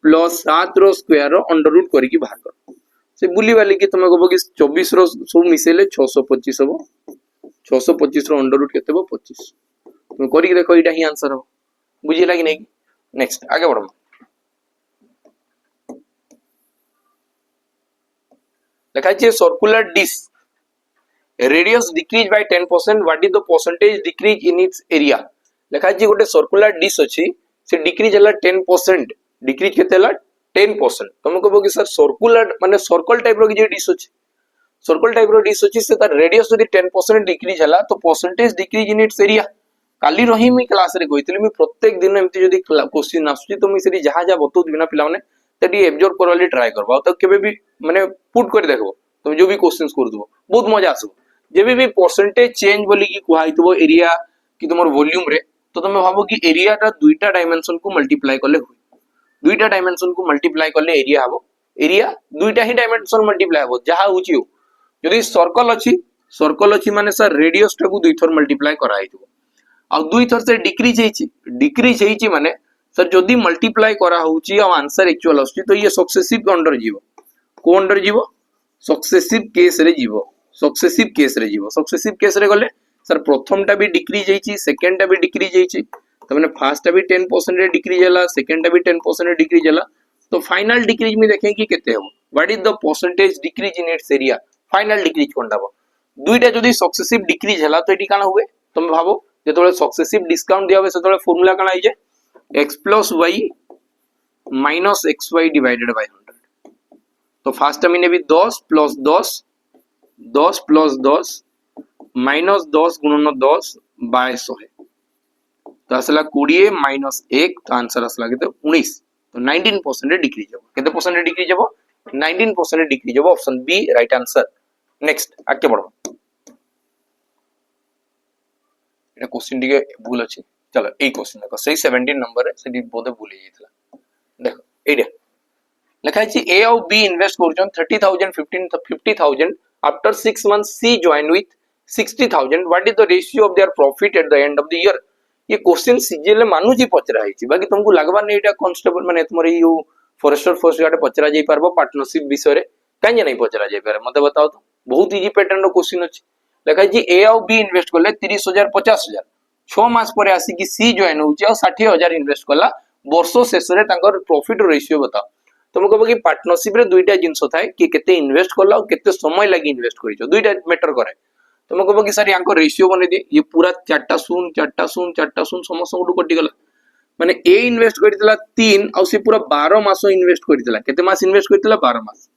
प्लस 7 रो स्क्वायर रो अंडर रूट करी कि बाहर कर से बुली वाली कि तुम कहबो कि 24 रो सब मिसेले 625 हबो 625 रो अंडर रूट केते हो 25 तुम करी कि देखो एटा ही आंसर हो बुझिला कि नै नेक्स्ट आगे बढ़ो लिखा है circular disc radius decrease by 10% what is the percentage decrease in its area लिखा है गोटे सर्कुलर डिस्क अछि से डिक्रीज हला 10% डिक्रीज केते हला 10% तुम कहबो कि सर सर्कुलर माने सर्कल टाइप रो जे डिस्क अछि सर्कल टाइप रो डिस्क अछि से तार रेडियस यदि 10% डिक्रीज हला तो percentage decrease in its area काली रही मी क्लास रे कहितली मी प्रत्येक दिन एमती जदी क्वेश्चन आसुची तो मी सेठी जहा जहा बतौ बिना पिला माने तेटी एब्जॉर्ब करवाली ट्राई करबा तो केबे भी माने पुट कर देखबो तुम जो भी क्वेश्चंस कर दबो बहुत मजा आसो जेबे भी परसेंटेज चेंज बोली कि कुहाइतबो एरिया कि तुमर वॉल्यूम रे तो तुम भाबो कि एरिया टा दुईटा डायमेंशन को मल्टीप्लाई करले हुई दुईटा डायमेंशन को मल्टीप्लाई करले एरिया हबो एरिया दुईटा ही डायमेंशन मल्टीप्लाई हबो जहा होची हो यदि सर्कल अछि माने सर रेडियस टा को दुई थर मल्टीप्लाई कराइतबो आ दुई थर से डिक्रीज हेची माने सर जदी मल्टीप्लाई करा होची आ आंसर एक्चुअल आछी तो ये सक्सेसिव अंडर जीवो को अंडर जीवो सक्सेसिव केस रे जीवो सक्सेसिव केस रे गले सर प्रथम टा भी डिक्रीज हेची सेकंड टा भी डिक्रीज हेची त माने फर्स्ट टा भी 10% रे डिक्रीज हला सेकंड टा भी 10% रे डिक्रीज हला तो फाइनल डिक्रीज में देखें कि केते हो what is the percentage decrease in its area final decrease कोनटा बो दुईटा जदी सक्सेसिव डिक्रीज हला तो एटी काना हुए तुम भाबो जेतोले सक्सेसिव डिस्काउंट दिया होबे सेतोले फार्मूला काना आइ जे x + y - xy divided by 100 तो फर्स्ट टर्म ने भी 10 + 10 10 + 10 -10 गुणन 10 बाय 100 तो असला 20 - 1 तो आंसर असला केते 19 तो 19% डिक्रीज हो केते परसेंट डिक्रीज हो 19% डिक्रीज हो option B right answer next आके बढ़ो एटा क्वेश्चन दिके भूल अछि चलो ए क्वेश्चन देखो सही 17 नंबर है सेडी बोधे भूल जाइतला देखो एडे लिखा है ए और बी इन्वेस्ट करजन 30000 50000 after 6 months C join with 60000 what is the ratio of their profit at the end of the year ये क्वेश्चन सीजीएल मानु जी पचरा है बाकी तुमको लागबा नै एटा कांस्टेबल माने तुमर यो फॉरेस्टर फर्स्ट गार्ड पचरा जाई पारबो पार्टनरशिप विषय रे काहे नै पचरा जाई पारे मते बताओ तो बहुत इजी पैटर्न रो क्वेश्चन अछि लिखा है ए और बी इन्वेस्ट करले 30000 50000 6 मास पर आसी कि सी जॉइन होची और 60000 इन्वेस्ट करला वर्ष शेष रे तांकर प्रॉफिट रेशियो बताओ तुम कहबो कि पार्टनरशिप रे दुईटा जिंस थाए कि केते इन्वेस्ट करला और केते समय लागि इन्वेस्ट करियो दुईटा मैटर करे तुम कहबो कि सर यांको रेशियो बने दे ये पूरा 4टा शून्य 4टा शून्य 4टा शून्य समस्त गुड कटि गला माने ए इन्वेस्ट करितला 3 और से पूरा 12 मास इन्वेस्ट करितला केते मास इन्वेस्ट करितला 12 मास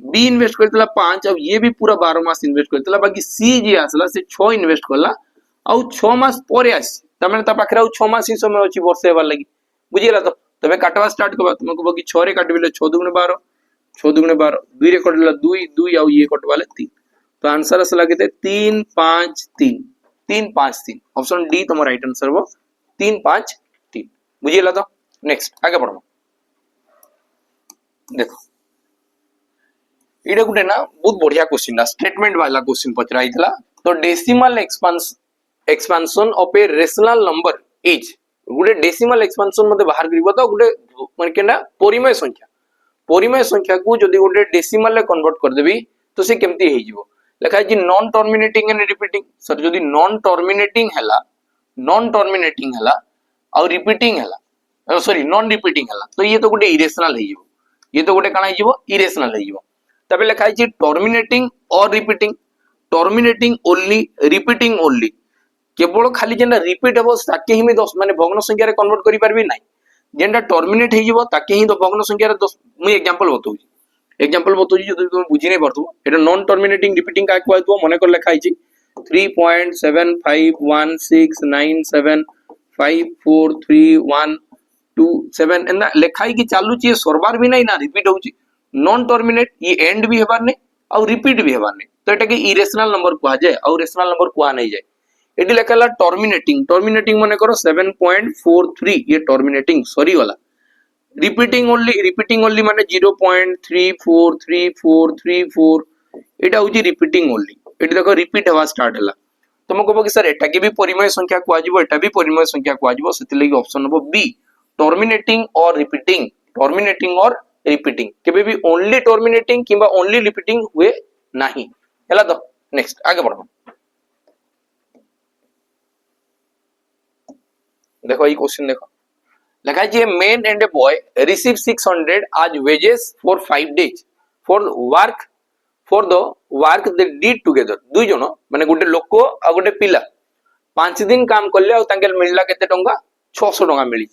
बी इन्वेस्ट करितला 5 और ये भी पूरा 12 मास इन्वेस्ट करितला बाकी सी जे आसला से 6 इन्वेस्ट करला और 6 मास परे आसी त माने ता पाखरा 6 मास ही समय अछि वर्ष हेबा लागि बुझिला तो तबे काटवा स्टार्ट करबा तुम कहबो कि 6 रे काटबिले 6 दुगुणे 12 6 दुगुणे 12 2 रे कटला 2 2 और ये कटवाले 3 तो आंसर असला केते 3 5 3 3 5 3 ऑप्शन डी तुम राइट आंसर हो 3 5 3 बुझिला तो नेक्स्ट आगे बढ़ो देखो इडे गुटे ना बहुत बढ़िया क्वेश्चन ना स्टेटमेंट वाला क्वेश्चन पचरा आइतला तो decimal expansion of a rational number is Gute decimal expansion मते बाहर करिवो तो गुटे माने केना परिमेय संख्या को जदी गुटे डेसिमल ले कन्वर्ट कर देबी तो से केमती हे जिवो लिखा है कि non terminating and repeating sir जदी नॉन टर्मिनेटिंग हला और रिपीटिंग हला सॉरी नॉन रिपीटिंग हला तो ये तो गुटे इरेशनल हे जिवो ये तो गुटे काना हे जिवो इरेशनल हे जिवो तबे लिखा है टर्मिनेटिंग और repeating terminating only repeating only केवल खाली जेनटा रिपीट हेबो ताके ही दस माने भग्न संख्या रे कन्वर्ट करि परबी नाही जेनटा टर्मिनेट हे जिवो ताके ही तो भग्न संख्या रे दस मु एग्जांपल बतौजी जदि तुम बुझी नै परथु एटा नॉन टर्मिनेटिंग रिपीटिंग का कहतो मने कर लिखा हिची 3.751697543127 एंदा लिखाई कि चालू छी सरबार भी नहीं ना रिपीट होची नॉन टर्मिनेट ये एंड भी हेबार नै और रिपीट भी हेबार नै तो एटा के इरेशनल नंबर कुआ जाय और रेशनल नंबर कुआ नहीं जाय एटी लिखला टर्मिनेटिंग माने करो 7.43 ये टर्मिनेटिंग सॉरी वाला रिपीटिंग ओनली माने 0.343434 एटा होची रिपीटिंग ओनली एटी देखो रिपीट हवा स्टार्ट हला तुम कहबो कि सर एटा के भी परिमेय संख्या कुआ जिवो एटा भी परिमेय संख्या कुआ जिवो सेति लागि ऑप्शन नंबर बी टर्मिनेटिंग और रिपीटिंग केबे भी ओनली टर्मिनेटिंग किबा ओनली रिपीटिंग हुए नाही हला तो नेक्स्ट आगे बढ़ो देखो ये क्वेश्चन देखो लिखा है man and a boy receive 600 as wages for 5 days for the work they did together दुई जन माने गोटे लोक आ गोटे पिला 5 दिन काम करले आ तांके मिलला केते टंका 600 टंका मिली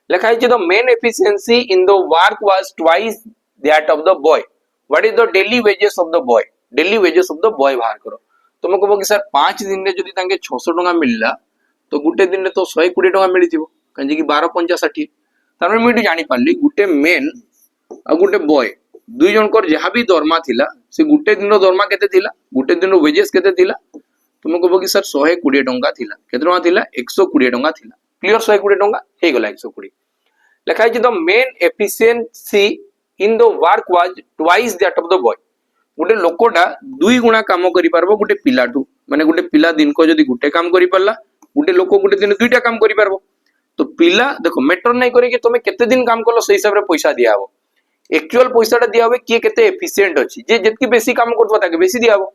लिखा है the main efficiency in the work was twice that of the boy what is the daily wages of the boy बाहर करो तुम कहबो कि सर 5 दिन रे जदी तांके 600 टंका मिलला तो गुटे दिन रे तो 120 टंका मिली थिबो कंजे कि 12 50 60 तार में मिटी जानि पारली गुटे मेन आ गुटे बॉय दुई जन कर जहा भी दरमा थिला से गुटे दिन रो दरमा केते थिला गुटे दिन रो वेजेस केते थिला तुम कहबो कि सर 120 टंका थिला केते टंका थिला 120 टंका थिला क्लियर 120 टंका हे गला 120 लिखा है the main efficiency in the work was twice that of the boy गुटे लोकोटा दुई गुणा काम करि पारबो गुटे पिलाटू माने गुटे पिला दिन को जदी गुटे काम करि परला गुटे लोक गुटे दिन दुईटा काम करि पारबो तो पिला देखो मैटर नहीं करे कि तुमे केते दिन काम करलो सही हिसाब रे पैसा दिया हो एक्चुअल पैसाटा दिया हो किए केते एफिशिएंट अछि जे जतकी बेसी काम करतबा ताके बेसी दिया हो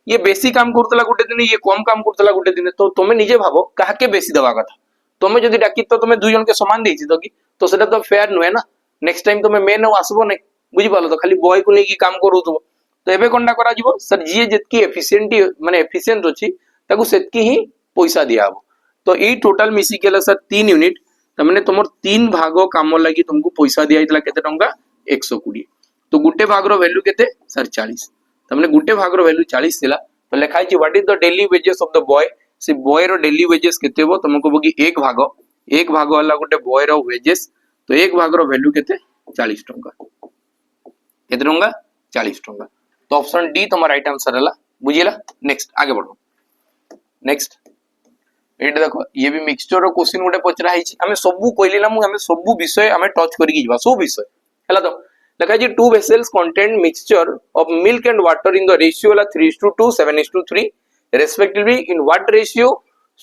ये बेसी काम करतला गुटे दिन ये कम काम करतला गुटे दिन तो तुमे निजे भाबो काहे बेसी दवा कथा तुमे जदी डाकी तो तुमे दुई जन के समान देछि तो कि तो सेटा तो फेयर नुए ना नेक्स्ट टाइम तुमे मेन आसबो नै बुझि पालो तो खाली बॉय को लेकी काम करूथबो तो एबे कोनटा करा जिवो सर जे जतकी एफिशिएंट माने एफिशिएंट अछि ताकू सेतकी ही पैसा दिया हो तो ये टोटल मिसी केला सर 3 यूनिट तमने तुमर 3 भाग काम लागि तुमको पैसा दिया इतला केते टंका 120 तो गुटे भाग रो वैल्यू केते सर 40 तमने गुटे भाग रो वैल्यू 40 थिला तो लिखाई छि what is the daily wages of the boy से बॉय रो डेली वेजेस केते हो तुमको बोगी एक भाग वाला गुटे बॉय रो वेजेस तो एक भाग रो वैल्यू केते 40 टंका केते टंका 40 टंका तो ऑप्शन डी तुम्हारा राइट आंसर हला बुझिला नेक्स्ट आगे बढ़ो नेक्स्ट एटा देखो ये भी मिक्सचर रो क्वेश्चन गोटे पचरा हिची हमें सबु कहली ना हमें सबु विषय हमें टच करिकि जीवा सब विषय हला तो लिखा जी 2 vessels contain mixture of milk and water in the ratio la 3:2 7:3 respectively in what ratio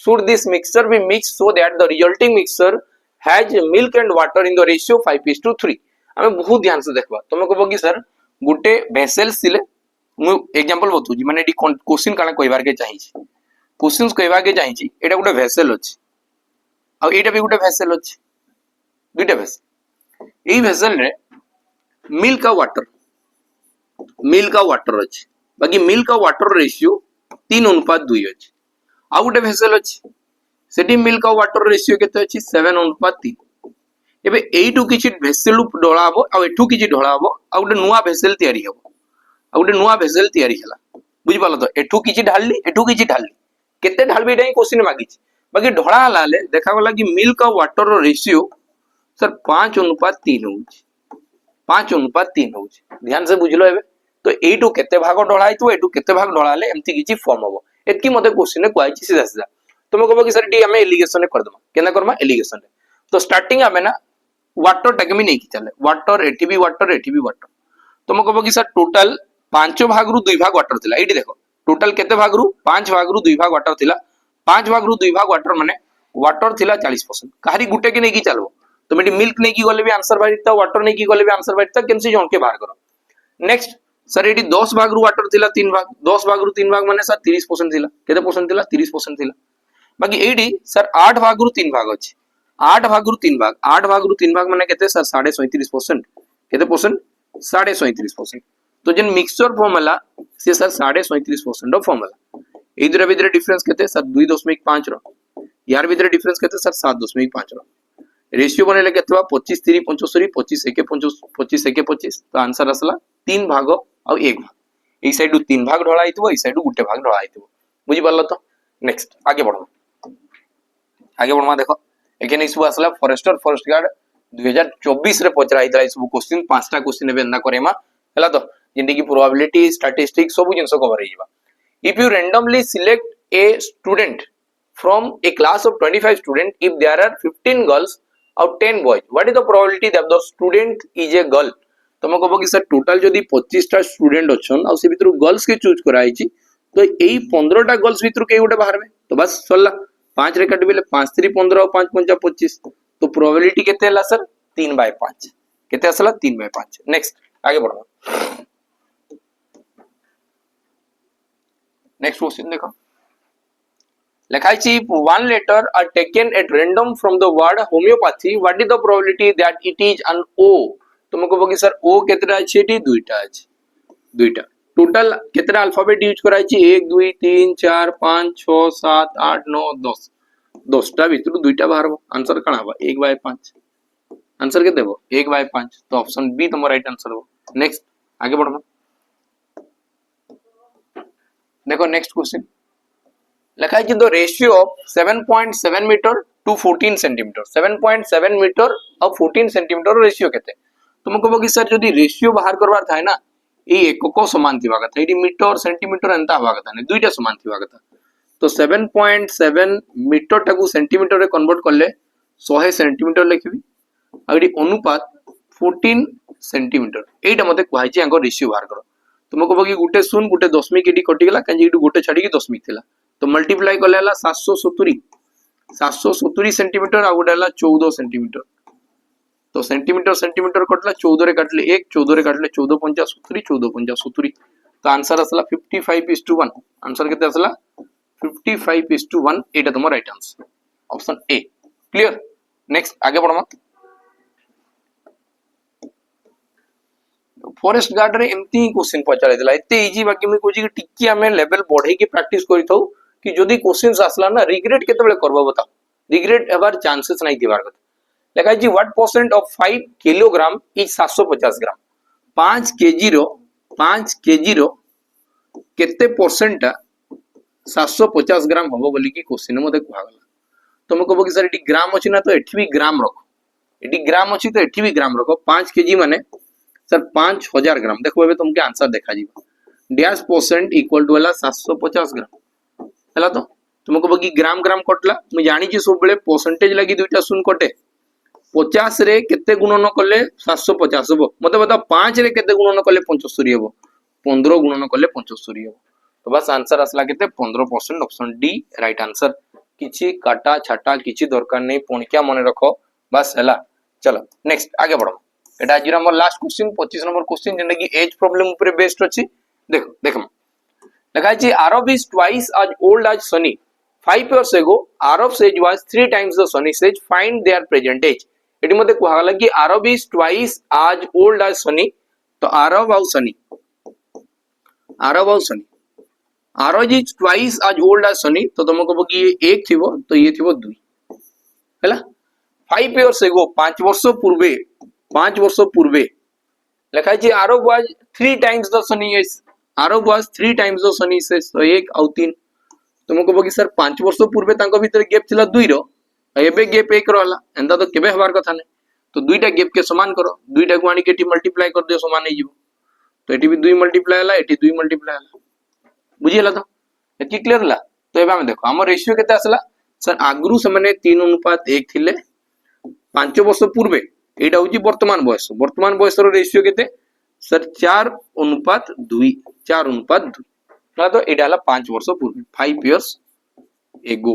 should this mixture be mixed so that the resulting mixture has milk and water in the ratio 5:3 हमें बहुत ध्यान से देखबा तुम कहबो कि sir गुटे vessels थिले मु एग्जांपल बतौ जी माने डी क्वेश्चन काना कहबार के चाहि छी क्वेश्चंस कहबा के चाहि छी एटा गुटे वेसल अछि आ एटा भी गुटे वेसल अछि दुटा वेसल एई वेसल रे मिल्क का वाटर अछि बाकी मिल्क का वाटर रेशियो 3:2 अछि आ गुटे वेसल अछि सेठी मिल्क का वाटर रेशियो केते अछि 7:3 एबे एइटु किछि वेसल ढोळाबो आ एठु किछि ढोळाबो आ गुटे नुवा वेसल तयारी हला बुझि पालो तो एठु किछि ढालली एठु किछि ढालली केते ढालबी एटा ही क्वेश्चन मागी बाकी ढोळा हलाले देखा गला कि मिल्क का वाटर रो रेशियो सर 5:3 होउची 5:3 होउची ध्यान से बुझलो एबे तो एटू केते भाग ढोळा आइतो एटू केते भाग ढोळाले एम्ति किछि फॉर्म होबो एतकी मते क्वेश्चन ने क्वाइची सीधा सीधा तुम कहबो कि सर डी हमें एलिगेशन ने कर दमा केना करमा एलिगेशन ने तो स्टार्टिंग हमें ना वाटर टक में नहीं कि चले वाटर एठी भी वाटर तुम कहबो कि सर टोटल 5 भाग रु 2 भाग वाटर थिला एठी देखो टोटल केते भाग रु 5 भाग रु 2 भाग वाटर थिला 5 भाग रु 2 भाग वाटर माने वाटर थिला 40% काहरी गुटे के नहीं कि चलबो तुम एठी मिल्क नहीं कि गले भी आंसर बारिता वाटर नहीं कि गले भी आंसर बारिता केनसी जन के बाहर करो नेक्स्ट सर एठी 10 भाग रु वाटर थिला 3 भाग 10 भाग रु 3 भाग माने सर 30% थिला केते परसेंट थिला 30% थिला बाकी एठी सर 8 भाग रु 3 भाग अछि 8 भाग रु 3 भाग माने केते सर 37% केते परसेंट 37% तो जन मिक्सचर फॉर्मूला से सर 37% ऑफ फॉर्मूला এই দুটা ভিতরে ডিফারেন্স কেতে सर 2.5 रो यार ভিতরে ডিফারেন্স কেতে सर 7.5 रो रेशियो बनेले केते बा 25 3 75 25 1 25 1 25 तो आंसर असला 3 भाग और 1 भाग এই সাইডু 3 ভাগ ঢলা আইতবো এই সাইডু গুটে ভাগ ঢলা আইতবো বুঝি পারলো তো নেক্সট आगे बढ़मा देखो এখানে ইসু আসলা ফরেস্ট গার্ড 2024 रे पचरा आइतला इस क्वेश्चन पांचटा क्वेश्चन एबे ना करेमा हला तो जेंति की प्रोबेबिलिटी स्टैटिस्टिक्स सब जिंस कवर होइबा if you randomly select a student from a class of 25 student if there are 15 girls और 10 boys what is the probability that the student is a girl तुम कहबो कि सर टोटल जदी 25 टा student अछन और से भीतर गर्ल्स के चूज कराइची तो एई 15 टा गर्ल्स भीतर के गोटे बाहर में तो बस सल्ला 5 रे काटबेले 5 3 15 और 5 5 25 तो प्रोबेबिलिटी केते हला सर 3/5 केते असला 3/5 नेक्स्ट आगे बढ़ो नेक्स्ट क्वेश्चन देखो लिखाई ची one letter are taken at random from the word homeopathy what is the probability that it is an O तुमको बोगी सर O केतरा अछि एटी दुईटा टोटल केतरा अल्फाबेट यूज कराई ची 1 2 3 4 5 6 7 8 9 10 10टा भीतर दुईटा बाहर आंसर कणा बा 1/5 आंसर के देबो 1/5 तो ऑप्शन बी तुम राइट आंसर हो नेक्स्ट आगे बढ़ो देखो नेक्स्ट क्वेश्चन लिखा है कि the ratio of 7.7 metre to 14 centimetre 7.7 metre और 14 सेंटीमीटर रेशियो केते तुमको बोगी सर जदी रेशियो बाहर करवार थाय ना ए एकक समान थिबा कथा एडी मीटर सेंटीमीटर एंता हवा कथा नै दुईटा समान थिबा कथा तो 7.7 मीटर टाकू सेंटीमीटर रे कन्वर्ट करले 100 सेंटीमीटर लिखबी आ एडी अनुपात 14 सेंटीमीटर एटा मते कहै छी अंको रेशियो बाहर करो तुमको बोगी गुटे शून्य गुटे दशमिक एडी कटि गेला काजे एडी गुटे छाडी के दशमिक थिला तो मल्टीप्लाई करले हला 770 सेंटीमीटर आ गुटे हला 14 सेंटीमीटर तो सेंटीमीटर कटला 14 रे काटले 1 14 रे काटले 14 5 70 14 5 70 तो आंसर असला 55:1 आंसर केते असला 55:1 एटा तुम right answer option A clear next आगे बढ़मा फॉरेस्ट गार्ड रे एमती क्वेश्चन पचारे दिला एते इजी बाकी में कोजी कि टिकी हमें लेवल बढ़े की प्रैक्टिस करिथौ कि जदी क्वेश्चंस आसला ना रिग्रेट केते बेले करबो बताओ रिग्रेट एबार चांसेस नहीं दिबार कथा लिखा जी what percent of 5 kilogram is 750 gram 5 KG रो केते परसेंट 750 ग्राम हबो बोली की क्वेश्चन मते कहगला तुम कहबो कि सर एटी ग्राम अछि ना तो एठी भी ग्राम रखो एटी ग्राम अछि तो एठी भी ग्राम रखो 5 केजी माने सर 5000 ग्राम देखो एबे तुमके आंसर देखा जीवा डैश परसेंट इक्वल टू हला 750 ग्राम हला तो तुमको बगी ग्राम ग्राम कटला मु जानि छी सब बेले परसेंटेज लागि दुईटा शून्य कटे 50 रे केते गुणन करले 750 हबो मते बता 5 रे केते गुणन करले 75 हबो 15 गुणन करले 75 हबो तो बस आंसर असला केते 15% ऑप्शन डी राइट आंसर किछि काटा छाटा किछि दरकार नै पणकिया मने रखो बस हला चलो नेक्स्ट आगे बढ़ो एटा आज हमर लास्ट क्वेश्चन 25 नंबर क्वेश्चन जेने की एज प्रॉब्लम ऊपर बेस्ड अछि देखो लिखा है Arab is twice as old as Sunny 5 years ago Arab's age was 3 times the Sunny's age find their present age eighty मते कहला कि Arab is twice as old as Sunny तो Arab और Sunny Arab is twice as old as Sunny तो तुमको कहबो कि ये एक थिबो तो ये थिबो 2 हैला 5 years ago 5 वर्ष पूर्वे लिखा है Arab was 3 times the Sunny age Arab was 3 times the Sunny age तो 1 और 3 तुमको कहबो कि सर 5 वर्ष पूर्वे तांको भीतर गैप थिला 2 रो एबे गैप 1 रहला एंदा तो केबे हबार कथा नै तो दुईटा गैप के समान करो दुईटा को आनी के टी मल्टीप्लाई कर दियो समान नै जीवो तो एटी भी 2 मल्टीप्लाई हला एटी 2 मल्टीप्लाई हला बुझियला तो एती क्लियर हला तो एबा हम देखो हमर रेशियो केते आसला सर आगरु समने 3:1 थिले 5 वर्ष पूर्वे एटा होची वर्तमान बयस रो रेशियो केते सर 4:2 ना तो एटा हला 5 वर्ष पूर्वे 5 years ago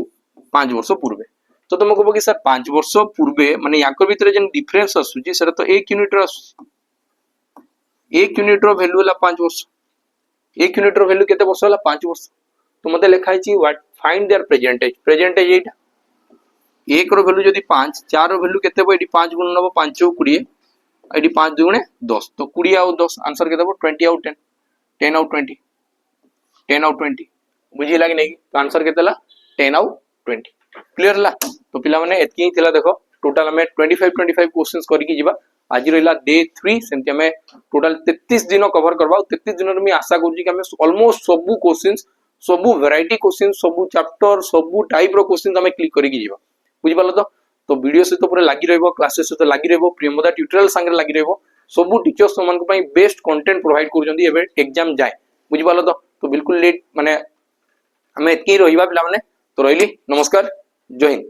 5 वर्ष पूर्वे तो तुम कहबो कि सर 5 वर्ष पूर्वे माने याकर भीतर जन डिफरेंस आसुची सर तो 1 यूनिट रो 1 यूनिट रो वैल्यू हला 5 वर्ष 1 यूनिट रो वैल्यू केते वर्ष हला 5 वर्ष तो मते लिखाई छी what find their present age एटा 1 रो वैल्यू जदी 5 4 रो वैल्यू केते बो एडी 5 गुण नबो 5 * 20 एडी 5 * 2 = 10 तो 20 और 10 आंसर केते बो 20 और 10 10 और 20 10 और 20 बुझिला कि नहीं तो आंसर केतेला 10 आउ 20 क्लियर ला तो पिला माने एतकी ही थिला देखो टोटल हमें 25 क्वेश्चंस करके जीवा आज रहिला डे 3 सेमति हमें टोटल 33 दिन कवर करबा 33 दिन में आशा करू कि हमें ऑलमोस्ट सब क्वेश्चंस सब वैरायटी क्वेश्चन सब चैप्टर सब टाइप रो क्वेश्चन हमें क्लिक करके जीवा बुझि पालो तो वीडियो से तो पूरा लागी रहबो क्लासेस से तो लागी रहबो प्रियमदा ट्यूटोरियल संगे लागी रहबो सब टीचर्स मन को पई बेस्ट कंटेंट प्रोवाइड करू जंदी एबे एग्जाम जाए बुझि पालो तो बिल्कुल लेट माने हमें एतकी रहिबा पिला माने तो रहिली नमस्कार जय हिंद।